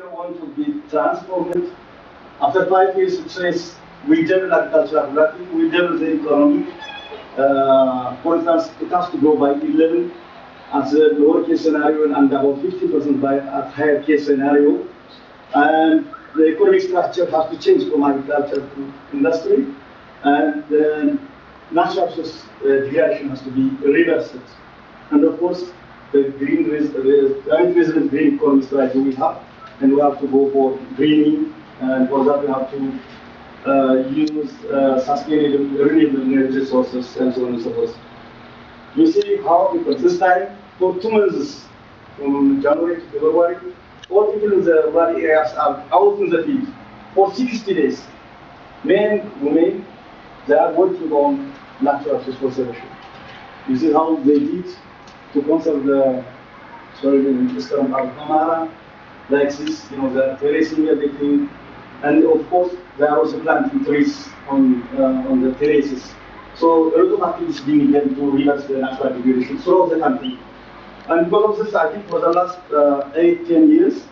Ethiopia want to be transformed. After 5 years, it says we double agricultural productivity, we double the economy. For instance, it has to grow by 11 as a lower case scenario and about 50% by a higher case scenario. And the economic structure has to change from agriculture to industry, and then natural resource degradation has to be reversed. And of course, the current resident green economy strategy we have, and we have to go for greening, and for that we have to use sustainable renewable energy sources and so on and so forth. You see how, because this time, for 2 months, from January to February, all people in the rural areas are out in the field for 60 days. Men, women, they are working on natural resource conservation. You see how they did to conserve the soil in eastern part of Amara, like this, they're terracing everything. And of course, they are also planting trees on the terraces. So a lot of activities being done to reverse the natural degradation throughout the country. And because of this, I think for the last 8-10 years,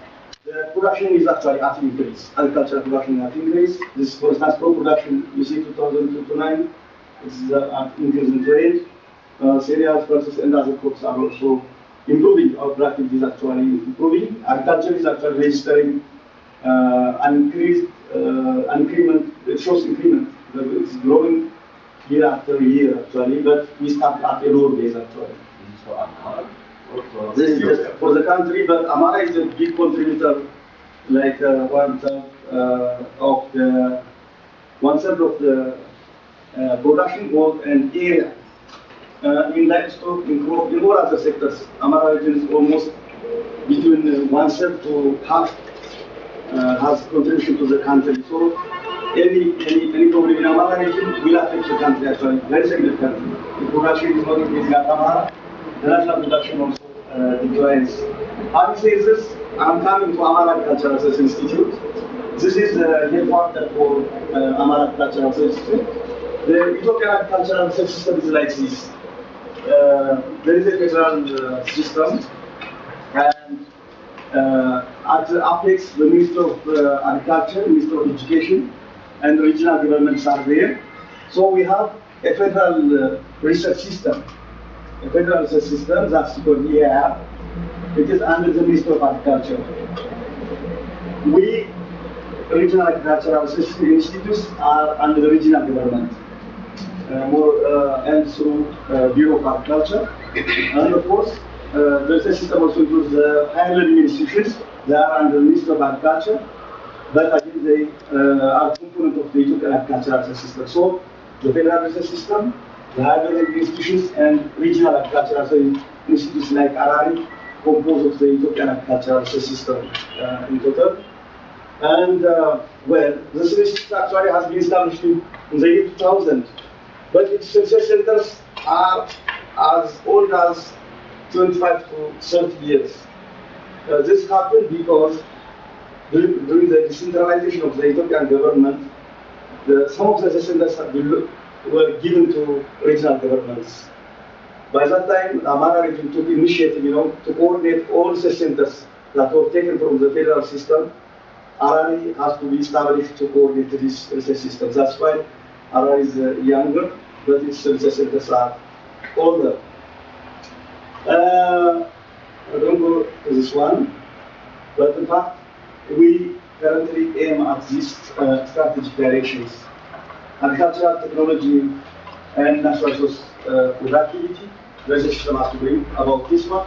the production is actually at increase. Agricultural production at increase. This, for instance, crop production, you see 2002 to 9, it's at increase in trade. Cereals, pulses, and other crops are also improving. Our productivity is actually improving. Agriculture is actually registering an increased increment. It shows increment. It's growing year after year actually, but we start at a lower base actually. This is just for the country, but Amara is a big contributor, like one third of the production growth and area. In livestock, in crop, in all other sectors, Amara region is almost between 1/3 to half has contribution to the country. So any problem in Amara region will affect the country actually, very significantly. The production is not increasing at Amara, the national production also declines. Having said this, I'm coming to Amara Agricultural Research Institute. This is the headquarters for Amara Agricultural Research Institute. The Ethiopian agricultural research system is like this. There is a federal system, and at the apex, the Minister of Agriculture, Minister of Education, and regional governments are there. So we have a federal research system. A federal research system that's called ARARI. It is under the Minister of Agriculture. We, regional agricultural research institutes, are under the regional government. And through Bureau of Agriculture. And of course, the research system also includes the higher learning institutions. They are under the Ministry of Agriculture, but again they are component of the Ethiopian agricultural research system. So the federal research system, the higher learning institutions, and regional agricultural research institutes like ARARI compose of the Ethiopian agricultural research system in total. And well, this research actually has been established in the year 2000. But its research centers are as old as 25 to 30 years. This happened because during the decentralization of the Ethiopian government, some of the research centers were given to regional governments. By that time, the Amara region took initiative, to coordinate all research centers that were taken from the federal system. ARARI has to be established to coordinate this research system. That's why ARARI is younger, but its research centers are older. I don't go to this one, but in fact, we currently aim at these strategic directions. Agricultural technology and natural resource productivity, the research system has to bring about this one.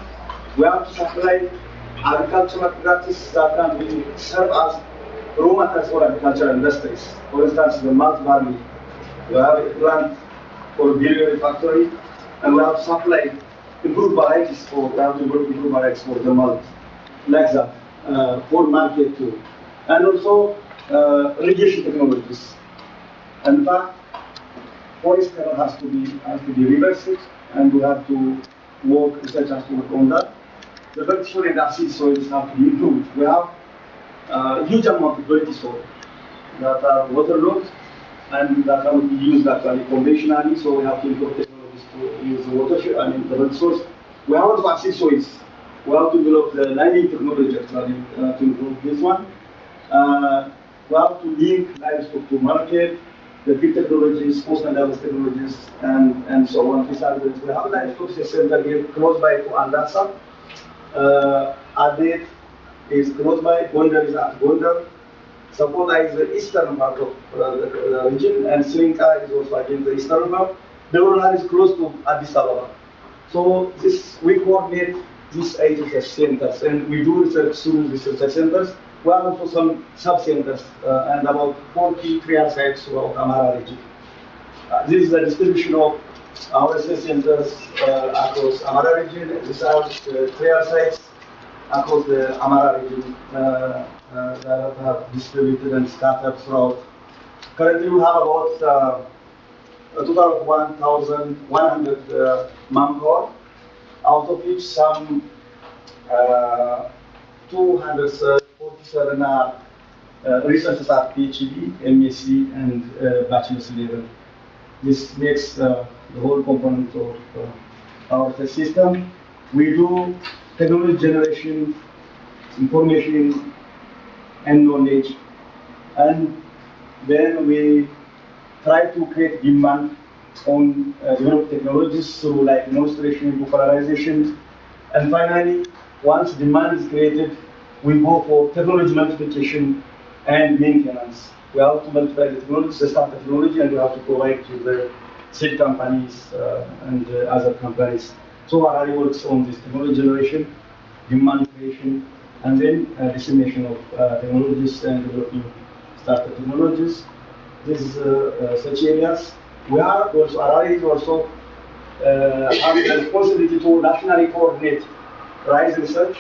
We have to supply agricultural practices that can serve as raw materials for agricultural industries. For instance, the malt barley. We have a plant for a brewery factory, and we have to supply improved varieties for the malt, like that, for market too. And also irrigation technologies. And in fact, forest cover has to be reversed, and we have to research has to work on that. The dirty soil and acid soils have to be improved. We have a huge amount of dirty soil that are waterlogged and that cannot be used actually conventionally, so we have to improve technologies to use the water, the dirty soils. We have also acid soils We have developed the lining technology actually to improve this one. We have to link livestock to market, the big technologies, post and harvest technologies, and so on. These are the, we have livestock center here close by to Andasa. Adet is close by, Gondar is at Gondar. Sabota is the eastern part of the region, and Srinka is also again the eastern part. Devrona is close to Addis Ababa. So this we coordinate these 8 research centers, and we do research through these research centers. We have also some sub-centers and about 40 trial sites throughout Amara region. This is the distribution of our research centers across Amara region. These are the trial sites across the Amara region that have distributed and scattered throughout. Currently, we have about a total of 1,100 manpower, out of which some 247 are researchers at PhD, MSc, and bachelor's level. This makes the whole component of our system. We do technology generation, information, and knowledge, and then we try to create demand on developed technologies through like demonstration, popularization, and finally, once demand is created, we go for technology multiplication and maintenance. We have to multiply the technology, the start technology, and we have to provide to the seed companies and other companies. So ARARI works on this technology generation, demand creation, and then dissemination of technologies and developing startup technologies. This is such areas. We are also, ARARI is also have the responsibility to nationally coordinate rice research,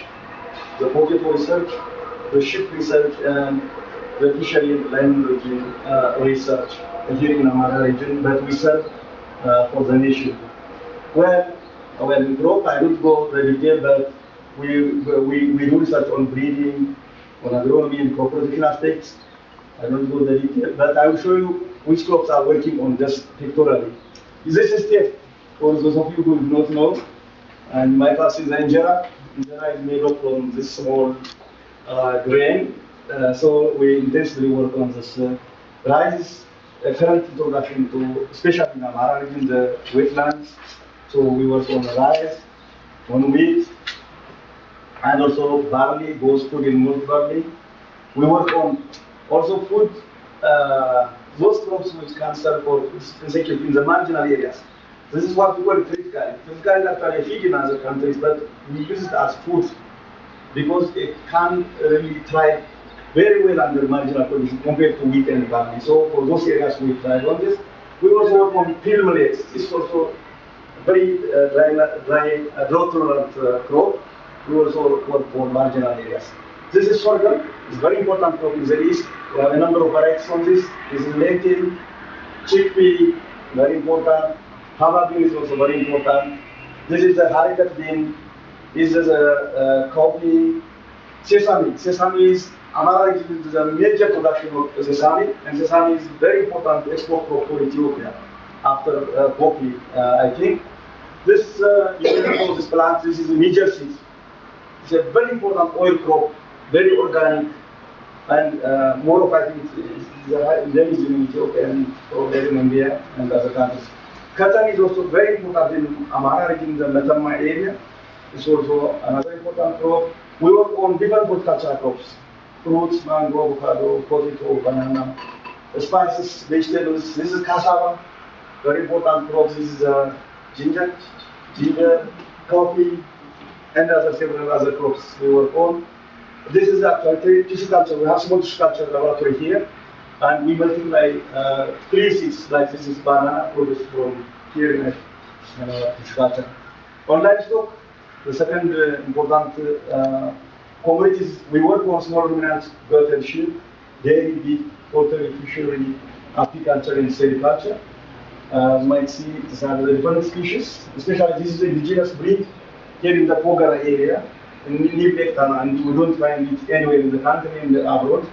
the potato research, the sheep research, and the fishery and land research here in Amara region, but we serve for the nation. Well, in crop, I don't go the detail, but we do research on breeding, on agronomy and crop protection aspects. I don't go the detail, but I will show you which crops are working on this pictorially. This is step for those of you who do not know. And my class is injera. Injera is made up from this small grain. So we intensely work on this. Rice is a current introduction to, especially in Amara region, the wetlands. So we work on rice, on wheat, and also barley, goes food in malt barley. We work on also food, those crops which can serve for insecurity in the marginal areas. This is what we call critical. Critical is actually a feed in other countries, but we use it as food because it can really thrive very well under marginal conditions compared to wheat and barley. So for those areas we thrive on this. We also work on peel millets. This is also a very drought-tolerant crop. We also work for marginal areas. This is sorghum. It's very important crop in the east. We have a number of varieties on this. This is lentil, chickpea, very important. Hava bean is also very important. This is the harikat bean. This is a coffee. Sesame. Sesame is Amara is a major production of sesame, and sesame is very important export crop for Ethiopia after coffee, I think. This, you know, this plant, this is a Niger seed. It's a very important oil crop, very organic, and more of I think is in Ethiopia and probably in India and other countries. Cotton is also very important in Amara region, the Metamma area. It's also another important crop. We work on different horticultural crops: fruits, mango, avocado, potato, banana, spices, vegetables. This is cassava, very important crops. This is ginger, coffee, and several other crops we work on. This is actually tissue culture. We have small tissue culture laboratory here, and we multiply tree seeds like this is banana produced from here in tissue culture. On livestock, the second important commodities we work on: small ruminants, goat and sheep, dairy, beef, poultry, fishery, apiculture, and sericulture. You might see these are the different species, especially this is the indigenous breed here in the Pogara area, in New Lektana, and we don't find it anywhere in the country and abroad,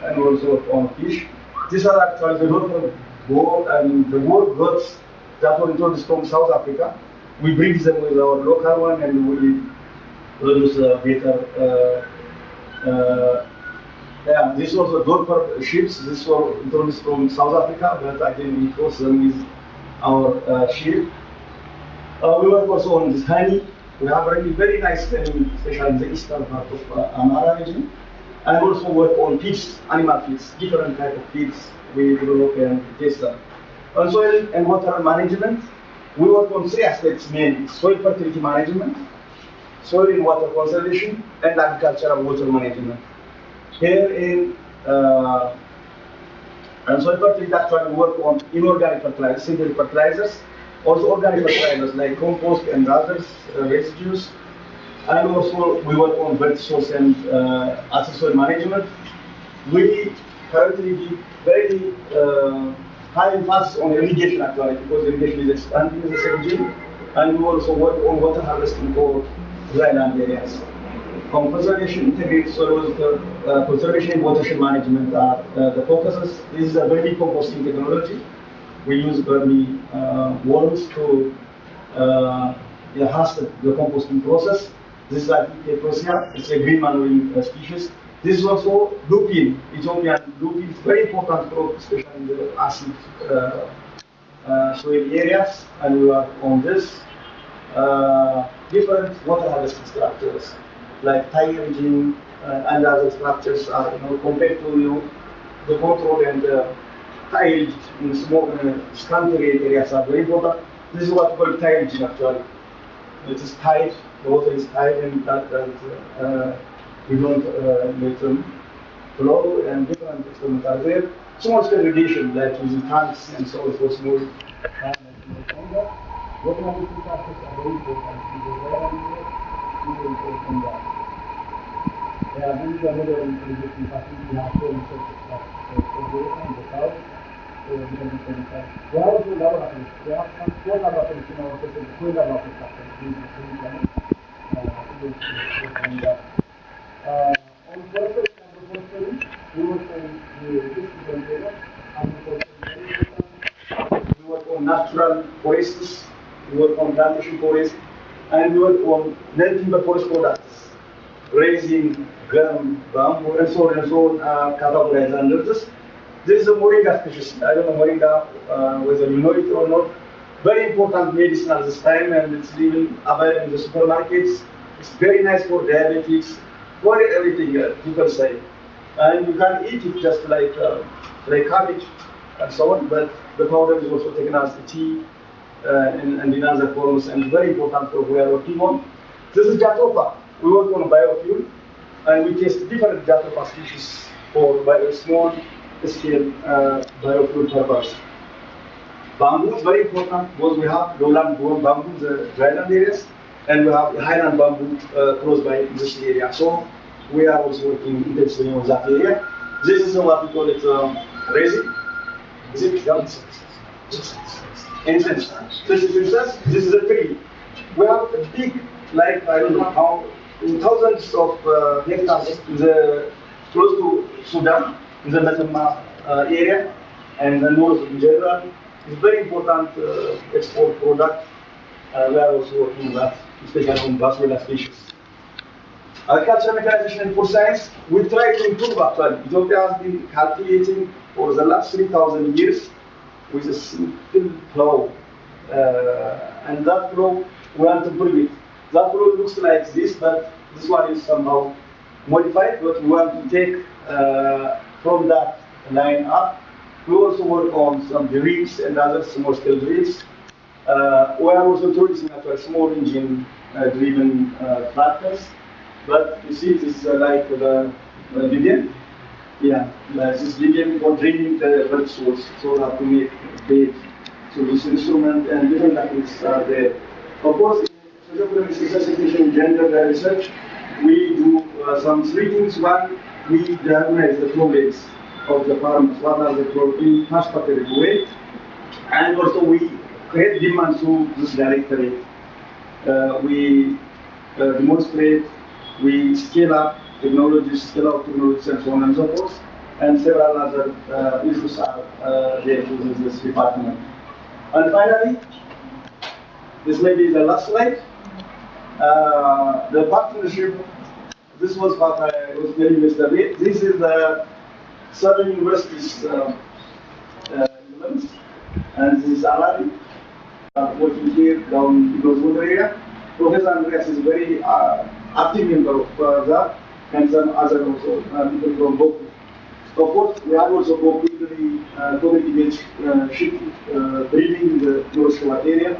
and also on fish. These are actually the local goat and the goat goats that were introduced from South Africa. We breed them with our local one, and we produce better. Yeah, this was a Dorper ships. This was introduced from South Africa, but again it was with our ship. We work also on this honey. We have really very nice honey, especially in the eastern part of Amara region. And also work on feeds, animal feeds, different type of feeds we develop and test them. On soil and water management, we work on three aspects mainly: soil fertility management, soil and water conservation, and agricultural water management. Here in soil fertility, actually work on inorganic fertilizers, synthetic fertilizers, also organic fertilizers like compost and others, residues. And also we work on vertisource and acid soil management. We currently give very high emphasis on irrigation actually, because irrigation is expanding in this region. And we also work on water harvesting for dryland areas. On conservation, integrated soil water, conservation and watershed management are the focuses. This is a vermi composting technology. We use vermi worms to enhance the composting process. This is Apicaprosia. It's a green manuring species. This is also lupin, Ethiopian lupin. It's very important crop, especially in the acid soil areas. And we work on this. Different water harvesting structures, like tire engine and other structures are, compared to the control and tile in small scanty areas are very important. This is what we call tile engine actually. It is tied, the water is tied, and we don't let them flow, and different experiments are there. Small scale irrigation, like using tanks and so on, for small. Water harvesting structures are very important. Yeah, this is another irrigation facility we have in the south. We have also laboratories. We have some 4 laboratories in our system, 12 laboratories actually. On forestry and agroforestry, we work on different areas. We work on natural forests, we work on plantation forests, and we work on non-timber forest products, raising gum, bamboo, and so on, categorized under this. This is a moringa species. I don't know moringa, whether you know it or not. Very important medicine at this time, and it's even available in the supermarkets. It's very nice for diabetics, for everything, people say. And you can eat it just like cabbage and so on, but the powder is also taken as the tea and in other forms, and very important for we are working on. This is Jatopa. We work on biofuel, and we test different Jatopa species for small scale biofuel purpose. Bamboo is very important because we have lowland bamboo, the dryland areas, and we have highland bamboo close by this area. So we are also working intensively on that area. This is what we call it resin. Is it? Incense. This is incense. This is a tree. We have a big, like I don't know how, thousands of hectares close to Sudan, in the Metamma area, and the north in general. It's very important export product. We are also working on that, especially on Boswellia species. Agriculture mechanization and food science, we try to improve actually. Ethiopia has been cultivating for the last 3,000 years with a simple plow. And that plow, we want to improve it. That plow looks like this, but this one is somehow modified, but we want to take from that line up. We also work on some drills and other small scale drills. We are also introducing actually small engine driven tractors. But you see, this is like the Libyan. Yeah, like this Libyan for drilling the earth source so that to make bait. So this instrument and different techniques are there. Of course, in gender research, we do some 3 things. One, we diagnose the flow rates of the farmers, what are the flow in transported way, and also we create demand through this directorate. We demonstrate, we scale up technologies, and so on and so forth, and several other issues are there within this department. And finally, this may be the last slide. The partnership, this was what I was telling yesterday. This is the Southern University's elements, and this is ARARI working here down in the area. Professor Andreas is very active member of that, and some other also people from Boku. Of course, we have also Boku in the community-based breeding in the University area,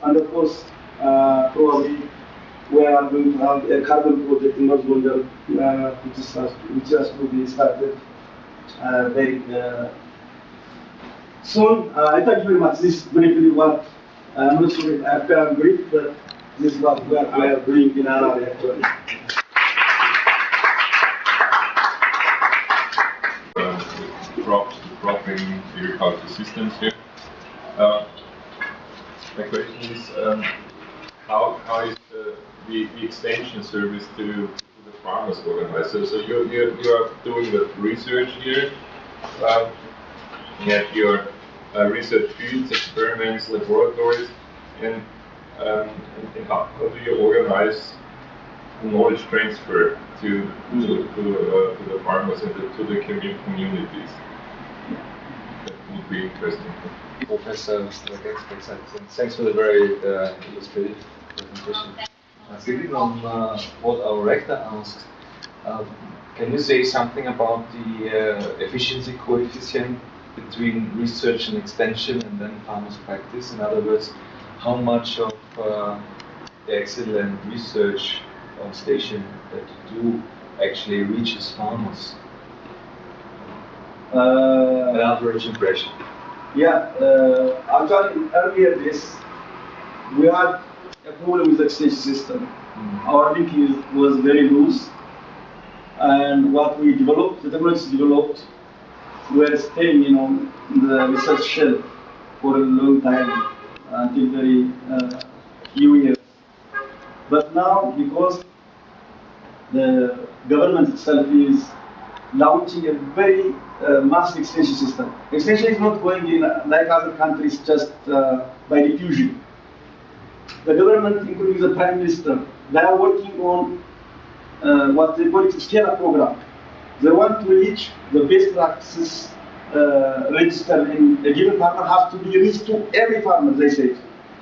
and of course, probably we are going to have a carbon project in North Gondar, which has to be started very soon. I thank you very much. This is briefly what I'm not sure if I'm brief, but this is what we are doing in ARARI actually. Dropping agricultural systems here. My question is, how is the extension service to the farmers organized? So you are doing the research here. You have your research fields, experiments, laboratories, and how do you organize knowledge transfer to the farmers and to the communities? That would be interesting. Professor, thanks for the very illustrative presentation. Building on what our rector asked, can you say something about the efficiency coefficient between research and extension and then farmers' practice? In other words, how much of the excellent research on station that you do actually reaches farmers? An average impression. Yeah, actually earlier this, we had a problem with the extension system. Our link was very loose, and what we developed, the technologies developed, were staying, in the research shelf for a long time, until very few years. But now, because the government itself is launching a very mass extension system. Extension is not going in like other countries just by diffusion. The government, including the Prime Minister, they are working on what they call it a scale-up program. They want to reach the best practices register in a given farmer has to be reached to every farmer, they say.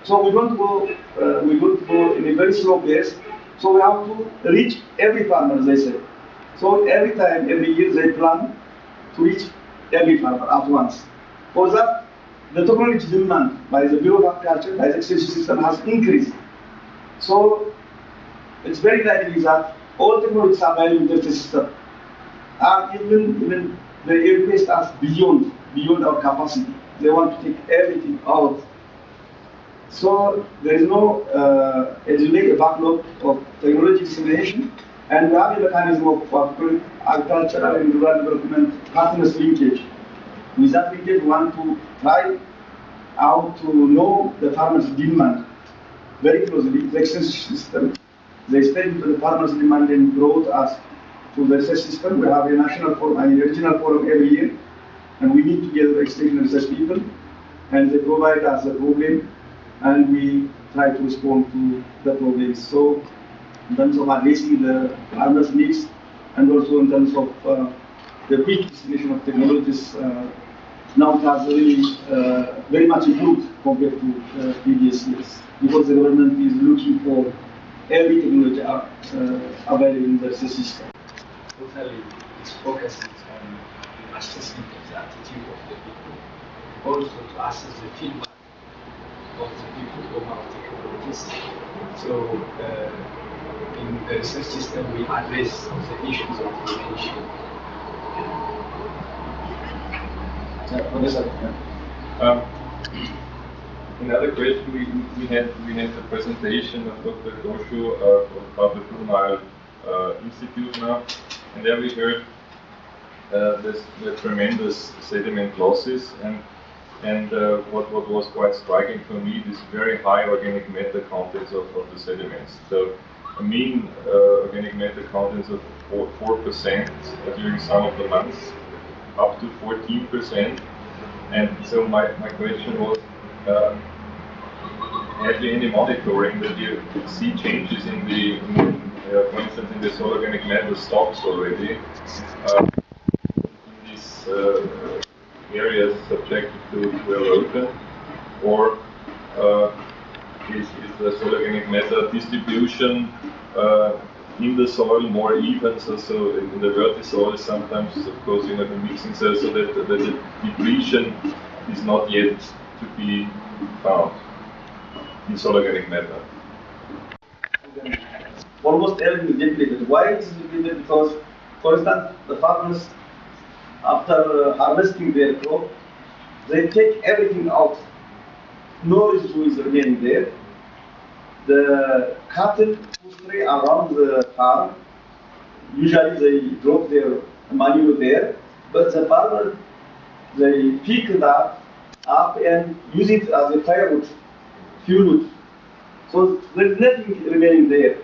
So we don't go in a very slow pace. So we have to reach every farmer, they say. So every year they plan to reach every farmer at once. For that, the technology demand by the Bureau of Agriculture, by the extension system has increased. So it's very likely that all technologies available in the system are even the air-based are beyond our capacity. They want to take everything out. So there is no a backlog of technology dissemination, and we have a mechanism of agricultural and rural development partners linkage. With that linkage, we want to try out to know the farmers' demand very closely. The extension system, they study the farmers' demand and growth as to the research system. We have a national forum and a regional forum every year, and we meet together extension research people, and they provide us a problem, and we try to respond to the problems. So, in terms of addressing the farmers' needs, and also in terms of the quick dissemination of technologies, now it has really very much improved compared to previous years, because the government is looking for every technology available in the research system. Totally, it's focusing on the assessment of the attitude of the people, also to assess the feedback of the people of our technologies. So, in the research system, we address the issues of innovation. Another question, we had the presentation of Dr. Goshu about the Juvenile Institute now, and there we heard the tremendous sediment losses, and what was quite striking for me is very high organic matter contents of the sediments. So a mean organic matter contents of 4% during some of the months, up to 14%. And so my question was, have you any monitoring that you see changes in the, for instance, in the soil organic matter stocks already in these areas subjected to erosion, or is the soil organic matter distribution in the soil more even? So in the dirty soil, sometimes, of course, you have a mixing cell, so that the depletion is not yet to be found in soil organic matter. Almost everything is depleted. Why it is depleted? Because, for instance, the farmers, after harvesting their crop, they take everything out. No residue is remaining there. The cattle who stray around the farm, usually they drop their manure there, but the farmer, they pick that up and use it as a firewood, fuel wood. So there is nothing remaining there.